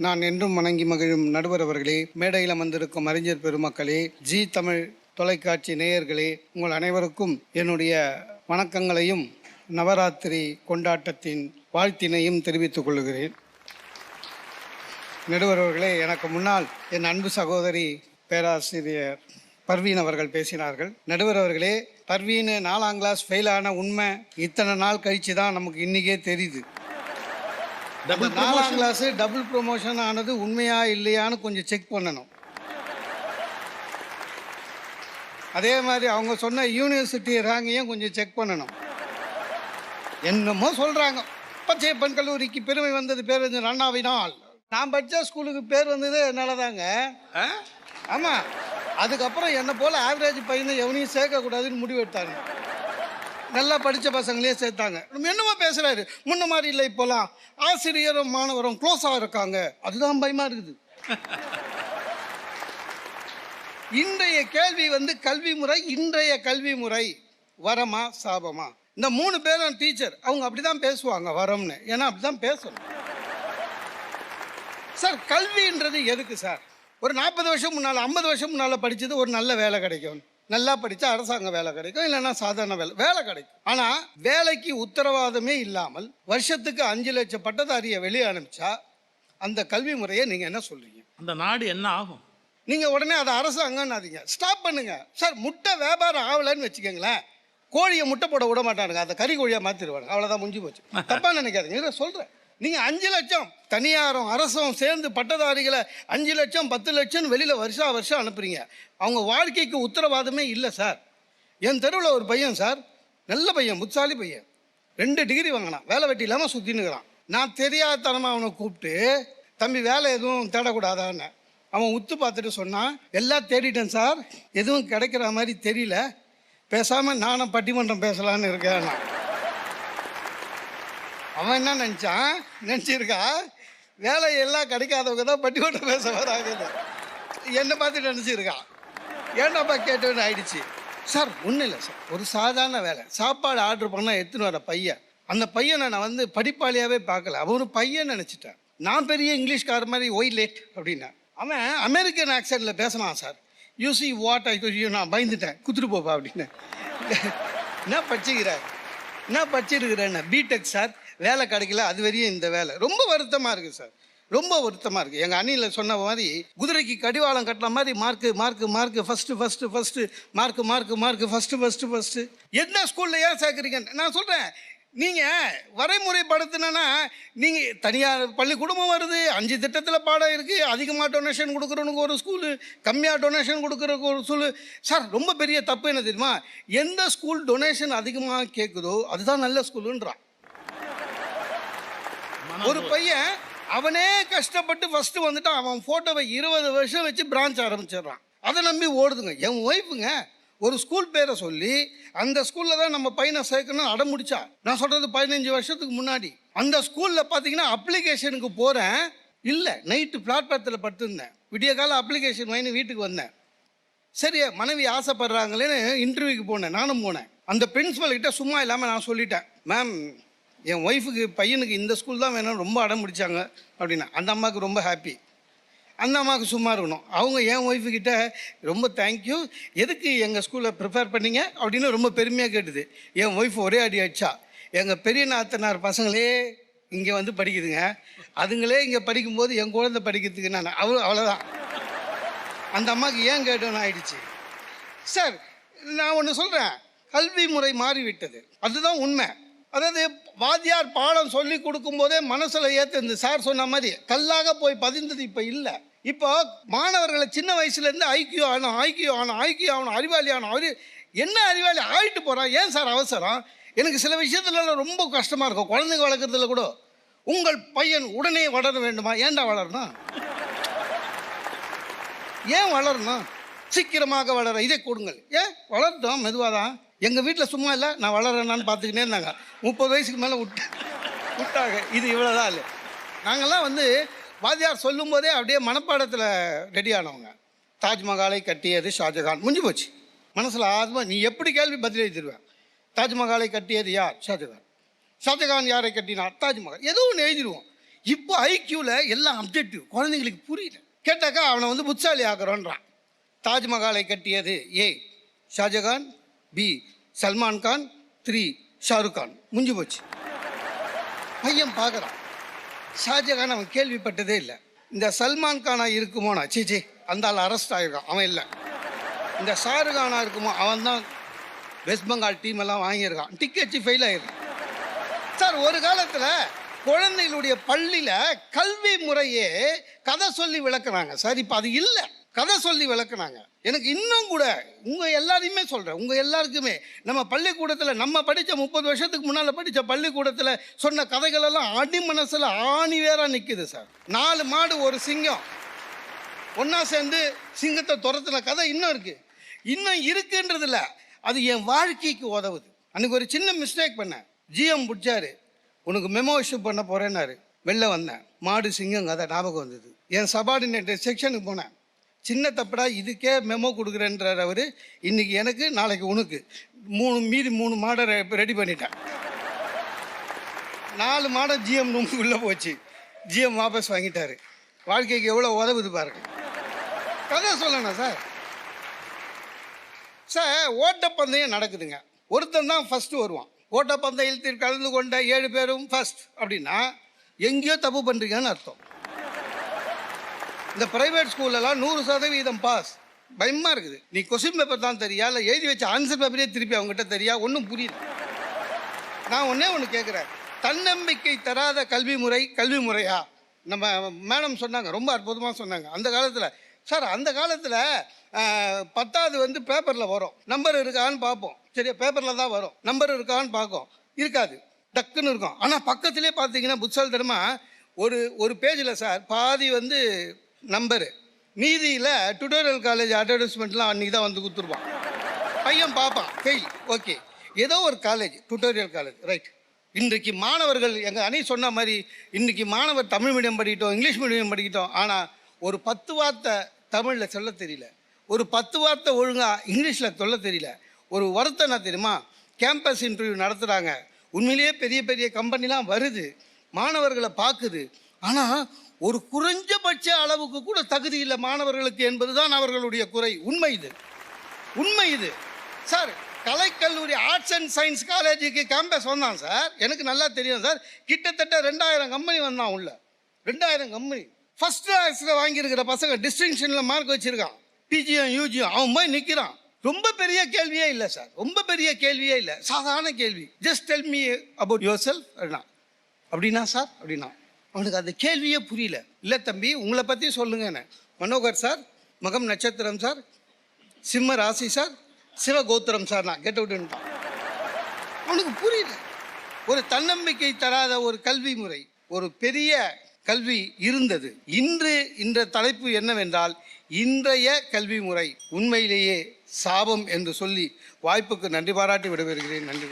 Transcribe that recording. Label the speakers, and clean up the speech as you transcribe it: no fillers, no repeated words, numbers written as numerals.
Speaker 1: நான் என்றும் வணங்கி மகிழும் நடுவர் அவர்களே, மேடையில் அமர்ந்திருக்கும் அறிஞர் பெருமக்களே, ஜி தமிழ் தொலைக்காட்சி நேயர்களே, உங்கள் அனைவருக்கும் என்னுடைய வணக்கங்களையும் நவராத்திரி கொண்டாட்டத்தின் வாழ்த்தினையும் தெரிவித்துக் கொள்கிறேன். நடுவர் அவர்களே, எனக்கு முன்னால் என் அன்பு சகோதரி பேராசிரியர் பர்வீன் அவர்கள் பேசினார்கள். நடுவர் அவர்களே, பர்வீன் 4ஆம் கிளாஸ் ஃபெயிலான உண்மை இத்தனை நாள் கழிச்சு தான் நமக்கு இன்றைக்கே தெரியுது. 4ஆம் கிளாஸ் டபுள் ப்ரொமோஷன் ஆனது உண்மையா இல்லையான்னு கொஞ்சம் செக் பண்ணணும். அதே மாதிரி அவங்க சொன்ன யூனிவர்சிட்டி ரேங்கையும் கொஞ்சம் செக் பண்ணணும். என்னமோ சொல்கிறாங்க, பச்சையப்பன் கல்லூரிக்கு பெருமை வந்தது பேரறிஞர் அண்ணாவினால். நான் படித்த ஸ்கூலுக்கு பேர் வந்தது என்னால் தாங்க. ஆமாம், அதுக்கப்புறம் என்னை போல் ஆவரேஜ் பையனை எவனையும் சேர்க்கக்கூடாதுன்னு முடிவு எடுத்தாங்க. நல்லா படித்த பசங்களே சேர்த்தாங்க. என்னமோ பேசுகிறாரு, முன்ன மாதிரி இல்லை, இப்போலாம் ஆசிரியரும் மாணவரும் க்ளோஸாக இருக்காங்க. அதுதான் பயமாக இருக்குது. இன்றைய கேள்வி கல்வி முறை, இன்றைய கல்வி முறை வரமா சாபமா? இந்த 3 பேரும் டீச்சர், அவங்க அப்படி தான் பேசுவாங்க வரம்னு. ஏன்னா அப்படி தான் பேசணும் சார். கல்வின்றது எதுக்கு சார்? ஒரு 40 வருஷம் முன்னால் 50 வருஷம் முன்னால் படித்தது ஒரு நல்ல வேலை கிடைக்கும், நல்லா படித்தா அரசாங்க வேலை கிடைக்கும், இல்லைன்னா சாதாரண வேலை கிடைக்கும். ஆனால் வேலைக்கு உத்தரவாதமே இல்லாமல் வருஷத்துக்கு 5 லட்சம் பட்டதாரியை வெளியே அனுப்பிச்சா அந்த கல்வி முறையை நீங்கள் என்ன சொல்கிறீங்க?
Speaker 2: அந்த நாடு என்ன ஆகும்?
Speaker 1: நீங்கள் உடனே அதை அரசாங்கன்னாதீங்க, ஸ்டாப் பண்ணுங்க சார். முட்டை வியாபாரம் ஆகலைன்னு வச்சுக்கோங்களேன், கோழியை முட்டை போட விட மாட்டானுங்க, அதை கறி கோழியாக மாற்றிடுவாங்க. அவ்வளோதான், முடிஞ்சு போச்சு. தப்பாக நினைக்காதீங்க, சொல்கிறேன். நீங்கள் 5 லட்சம் தனியாரும் அரசும் சேர்ந்து பட்டதாரிகளை 5 லட்சம் 10 லட்சம் வெளியில் வருஷம் அனுப்புறீங்க. அவங்க வாழ்க்கைக்கு உத்தரவாதமே இல்லை சார். என் தெருவில் ஒரு பையன் சார், நல்ல பையன், புத்தாலி பையன், 2 டிகிரி வாங்கினான், வேலை வெட்டி இல்லாமல் சுற்றினுக்கிறான். நான் தெரியாதனமாக அவனை கூப்பிட்டு, தம்பி வேலை எதுவும் தேடக்கூடாதான்னு. அவன் உத்து பார்த்துட்டு சொன்னான், எல்லாம் தேடிட்டேன் சார், எதுவும் கிடைக்கிற மாதிரி தெரியல, பேசாமல் நானும் பட்டிமன்றம் பேசலான்னு இருக்கேன். அவன் என்ன நினச்சிருக்கா, வேலையெல்லாம் கிடைக்காதவங்க தான் பட்டிமன்றம் பேச வராங்க. என்னை பார்த்துட்டு நினச்சிருக்கான். ஏன்னாப்பா கேட்டவன்னு ஆயிடுச்சு சார். ஒன்றும் இல்லை சார், ஒரு சாதாரண வேலை, சாப்பாடு ஆர்டர் பண்ணால் எடுத்துன்னு வர பையன். அந்த பையனை நான் படிப்பாளியாகவே பார்க்கல, அவன் ஒரு பையன் நினச்சிட்டேன். நான் பெரிய இங்கிலீஷ்கார மாதிரி ஒய் லேட் அப்படின்னா, அவன் அமெரிக்கன் ஆக்சென்ட்டில் பேசினான் sir. You see what I you, நான் பயந்துட்டேன், குத்துட்டு போப்பா அப்படின்னு. என்ன படிச்சிருக்கிறேன், பிடெக் சார், வேலை கிடைக்கல, அது வரையும் இந்த வேலை. ரொம்ப வருத்தமாக இருக்குது சார், ரொம்ப வருத்தமாக இருக்குது. எங்கள் அணியில் சொன்ன மாதிரி குதிரைக்கு கடிவாளம் கட்டுற மாதிரி mark mark mark first mark mark mark first. என்ன ஸ்கூலில் ஏன் சேர்க்குறீங்க? நான் சொல்கிறேன், நீங்கள் வரைமுறைப்படுத்தினா, நீங்கள் தனியார் பள்ளிக்கூடமும் வருது, 5 திட்டத்தில் பாடம் இருக்குது, அதிகமாக டொனேஷன் கொடுக்குறவனுக்கு ஒரு ஸ்கூலு, கம்மியாக டொனேஷன் கொடுக்குறக்கு ஒரு ஸ்கூலு. சார் ரொம்ப பெரிய தப்பு என்ன தெரியுமா? எந்த ஸ்கூல் டொனேஷன் அதிகமாக கேட்குதோ அதுதான் நல்ல ஸ்கூலுன்றான். ஒரு பையன் அவனே கஷ்டப்பட்டு ஃபஸ்ட்டு வந்துட்டான், அவன் ஃபோட்டோவை 20 வருஷம் வச்சு பிரான்ச் ஆரம்பிச்சிடுறான். அதை நம்பி ஓடுதுங்க. என் ஒய்ஃபுங்க ஒரு ஸ்கூல் பேரை சொல்லி அந்த ஸ்கூலில் தான் நம்ம பையனை சேர்க்கணும் அடம் முடிச்சா. நான் சொல்கிறது 15 வருஷத்துக்கு முன்னாடி. அந்த ஸ்கூலில் பார்த்தீங்கன்னா அப்ளிகேஷனுக்கு போகிறேன், இல்லை, நைட்டு பிளாட்பாரத்தில் படுத்துருந்தேன், விடிய கால அப்ளிகேஷன் வாங்கி வீட்டுக்கு வந்தேன். சரி, மனைவி ஆசைப்படுறாங்களேன்னு இன்டர்வியூக்கு போனேன், நானும் போனேன். அந்த பிரின்ஸிபல்கிட்ட சும்மா இல்லாமல் நான் சொல்லிட்டேன், மேம் என் ஒய்ஃபுக்கு பையனுக்கு இந்த ஸ்கூல் தான் வேணும், ரொம்ப அடம் முடித்தாங்க அப்படின்னா. அந்த அம்மாவுக்கு ரொம்ப ஹாப்பி. அந்த அம்மாவுக்கு சும்மா இருக்கணும். அவங்க என் ஒய்ஃபுக்கிட்ட ரொம்ப தேங்க்யூ, எதுக்கு எங்கள் ஸ்கூலில் ப்ரிப்பேர் பண்ணீங்க அப்படின்னு ரொம்ப பெருமையாக கேட்டுது. என் ஒய்ஃப் ஒரே அடி அடிச்சா, எங்கள் பெரிய நாத்தனார் பசங்களே இங்கே படிக்குதுங்க, அதுங்களே இங்கே படிக்கும்போது என் குழந்தை படிக்கிறதுக்கு நான் அவ்வளோதான். அந்த அம்மாவுக்கு ஏன் கேட்டோன்னு ஆயிடுச்சு. சார் நான் ஒன்று சொல்கிறேன், கல்வி முறை மாறிவிட்டது, அதுதான் உண்மை. அதாவது வாத்தியார் பாடம் சொல்லி கொடுக்கும்போதே மனசில் ஏற்று, இந்த சார் சொன்ன மாதிரி கல்லாக போய் பதிந்தது இப்போ இல்லை. இப்போ மாணவர்களை சின்ன வயசுலேருந்து ஐக்கியூ ஆகணும், அறிவாளி ஆகணும். என்ன அறிவாளி ஆகிட்டு போகிறான், ஏன் சார் அவசரம்? எனக்கு சில விஷயத்துல ரொம்ப கஷ்டமாக இருக்கும். குழந்தைங்க வளர்க்குறதுல கூட, உங்கள் பையன் உடனே வளர வேண்டுமா? ஏன்டா வளரணும்? ஏன் வளரணும்? சீக்கிரமாக வளர இதை கொடுங்கள். ஏன் வளர்த்தோம் மெதுவாக தான். எங்கள் வீட்டில் சும்மா இல்லை, நான் வளரேன்னான்னு பார்த்துக்கினே இருந்தாங்க. 30 வயசுக்கு மேலே விட்டாங்க. இது இவ்வளோதான் இல்லை. நாங்கள்லாம் வாத்தியார் சொல்லும் போதே அப்படியே மனப்பாடத்தில் ரெடி ஆனவங்க. தாஜ்மஹாலை கட்டியது ஷாஜகான், முடிஞ்சு போச்சு. மனசில் ஆத்மா, நீ எப்படி கேள்வி பதில் எழுதிடுவேன். தாஜ்மஹாலை கட்டியது யார்? ஷாஜகான். ஷாஜகான் யாரை கட்டினார்? தாஜ்மஹால். ஏதோ ஒன்று எழுதிடுவோம். இப்போ ஐக்யூவில் எல்லாம் அப்ஜெக்டிவ், குழந்தைங்களுக்கு புரியல. கேட்டாக்கா அவனை வந்து புத்தாலி ஆக்குறோன்றான். தாஜ்மஹாலை கட்டியது ஏ ஷாஜகான், பி சல்மான் கான், 3 ஷாருக் கான். முடிஞ்சு போச்சு. பையன் பார்க்குறான், ஷாஜகான் அவன் கேள்விப்பட்டதே இல்லை. இந்த சல்மான் கானா இருக்குமோனா, சீச்சி அந்த ஆள் அரெஸ்ட் ஆகிருக்கான், அவன் இல்லை. இந்த ஷாருக் கானா இருக்குமோ, அவன் தான் வெஸ்ட் பெங்கால் டீம் எல்லாம் வாங்கியிருக்கான், டிக்கெட் ஃபெயில் ஆகிருக்கான். சார் ஒரு காலத்தில் குழந்தைகளுடைய பள்ளியில் கல்வி முறையே கதை சொல்லி விளக்குனாங்க சார். இப்போ அது இல்லை, கதை சொல்லி விளக்குனாங்க. எனக்கு இன்னும் கூட உங்கள் எல்லாரையுமே சொல்கிறேன், உங்கள் எல்லாருக்குமே நம்ம பள்ளிக்கூடத்தில் நம்ம படித்த 30 வருஷத்துக்கு முன்னால் படித்த பள்ளிக்கூடத்தில் சொன்ன கதைகளெல்லாம் அடி மனசில் ஆணி வேறாக நிற்குது சார். 4 மாடு ஒரு சிங்கம் ஒன்றா சேர்ந்து சிங்கத்தை துரத்துன கதை இன்னும் இருக்குது. இன்னும் இருக்குன்றதில்ல, அது என் வாழ்க்கைக்கு உதவுது. அன்றைக்கி ஒரு சின்ன மிஸ்டேக் பண்ணேன். ஜிஎம் பிடிச்சாரு, உனக்கு மெமோ இஷ்யூ பண்ண போகிறேன்னாரு. வெளில வந்தேன், மாடு சிங்கம் கதை ஞாபகம் வந்தது. என் சபார்டினேட் செக்ஷனுக்கு போனேன். சின்ன தப்படா இதுக்கே மெமோ கொடுக்குறேன்றார் அவர். இன்றைக்கி எனக்கு நாளைக்கு உனக்கு மீதி 3 மாடை ரெடி பண்ணிட்டேன். 4 மாடை ஜிஎம் ரூமுக்குள்ளே போச்சு. ஜிஎம் வாபஸ் வாங்கிட்டார். வாழ்க்கைக்கு எவ்வளோ உதவுது பாருங்க. கதை சொல்லணும் சார். சார் ஓட்டப்பந்தயம் நடக்குதுங்க, ஒருத்தன் தான் ஃபஸ்ட்டு வருவான். ஓட்டப்பந்தயத்தில் கலந்து கொண்ட 7 பேரும் ஃபஸ்ட் அப்படின்னா எங்கேயோ தப்பு பண்ணுறீங்கன்னு அர்த்தம். இந்த ப்ரைவேட் ஸ்கூல்லலாம் 100% பாஸ். பயமாக இருக்குது. நீ கொஸ்டின் பேப்பர் தான் தெரியா, இல்லை எழுதி வச்ச ஆன்சர் பேப்பரே திருப்பி அவங்ககிட்ட தெரியா, ஒன்றும் புரியல. நான் ஒன்று கேட்குறேன், தன்னம்பிக்கை தராத கல்வி முறை கல்வி முறையா? நம்ம மேடம் சொன்னாங்க, ரொம்ப அற்புதமாக சொன்னாங்க. அந்த காலத்தில் சார், அந்த காலத்தில் 10வது வந்து பேப்பரில் வரும், நம்பர் இருக்கான்னு பார்ப்போம். சரியா, பேப்பரில் தான் வரும், நம்பர் இருக்கான்னு பார்க்கும், இருக்காது, டக்குன்னு இருக்கும். ஆனால் பக்கத்துலேயே பார்த்தீங்கன்னா புத்தாலித்தனமாக ஒரு பேஜில் சார் பாதி வந்து நம்பரு, மீதியில் டுட்டோரியல் காலேஜ் அட்வர்டைஸ்மெண்ட்லாம் அன்றைக்கி தான் வந்து கொடுத்துருப்பான். பையன் பார்ப்பான், ஃபெயில், ஓகே, ஏதோ ஒரு காலேஜ் டுட்டோரியல் காலேஜ், ரைட். இன்றைக்கு மாணவர்கள் எங்கள் அணி சொன்ன மாதிரி, இன்றைக்கி மாணவர் தமிழ் மீடியம் படிக்கிட்டோம், இங்கிலீஷ் மீடியம் படிக்கிட்டோம், ஆனால் ஒரு 10 வார்த்தை தமிழில் சொல்ல தெரியல, ஒரு 10 வார்த்தை ஒழுங்காக இங்கிலீஷில் சொல்ல தெரியல. ஒரு வருத்தம் என்ன தெரியுமா? கேம்பஸ் இன்டர்வியூ நடத்துகிறாங்க, உண்மையிலேயே பெரிய பெரிய கம்பெனிலாம் வருது, மாணவர்களை பார்க்குது, ஆனால் ஒரு குறைஞ்சபட்ச அளவுக்கு கூட தகுதி இல்லை மாணவர்களுக்கு என்பது தான் அவர்களுடைய குறை. உண்மை இது, உண்மை இது சார். கலைக்கல்லூரி ஆர்ட்ஸ் அண்ட் சயின்ஸ் காலேஜுக்கு கேம்பஸ் வந்தான் சார், எனக்கு நல்லா தெரியும் சார். கிட்டத்தட்ட 2000 கம்பெனி வந்தான் உள்ள, 2000 கம்பெனி. ஃபஸ்ட் கிளாஸில் வாங்கியிருக்கிற பசங்க டிஸ்டிங்ஷனில் மார்க் வச்சுருக்கான், பிஜியும் யூஜியும், அவன் போய் நிற்கிறான். ரொம்ப பெரிய கேள்வியே இல்லை சார், ரொம்ப பெரிய கேள்வியே இல்லை, சாதாரண கேள்வி. Just tell me about your self அப்படின்னா சார், அப்படின்னா அவனுக்கு அந்த கேள்வியே புரியல. இல்லை தம்பி, உங்களை பற்றி சொல்லுங்கன்னு. மனோகர் சார், மகம் நட்சத்திரம் சார், சிம்ம ராசி சார், சிவகோத்திரம் சார், நான் கெட் அவுட்டுன்ட்டான். அவனுக்கு புரியல. ஒரு தன்னம்பிக்கை தராத ஒரு கல்வி முறை, ஒரு பெரிய கல்வி இருந்தது. இந்த தலைப்பு என்னவென்றால், இன்றைய கல்வி முறை உண்மையிலேயே சாபம் என்று சொல்லி வாய்ப்புக்கு நன்றி பாராட்டி விடைபெறுகிறேன். நன்றி.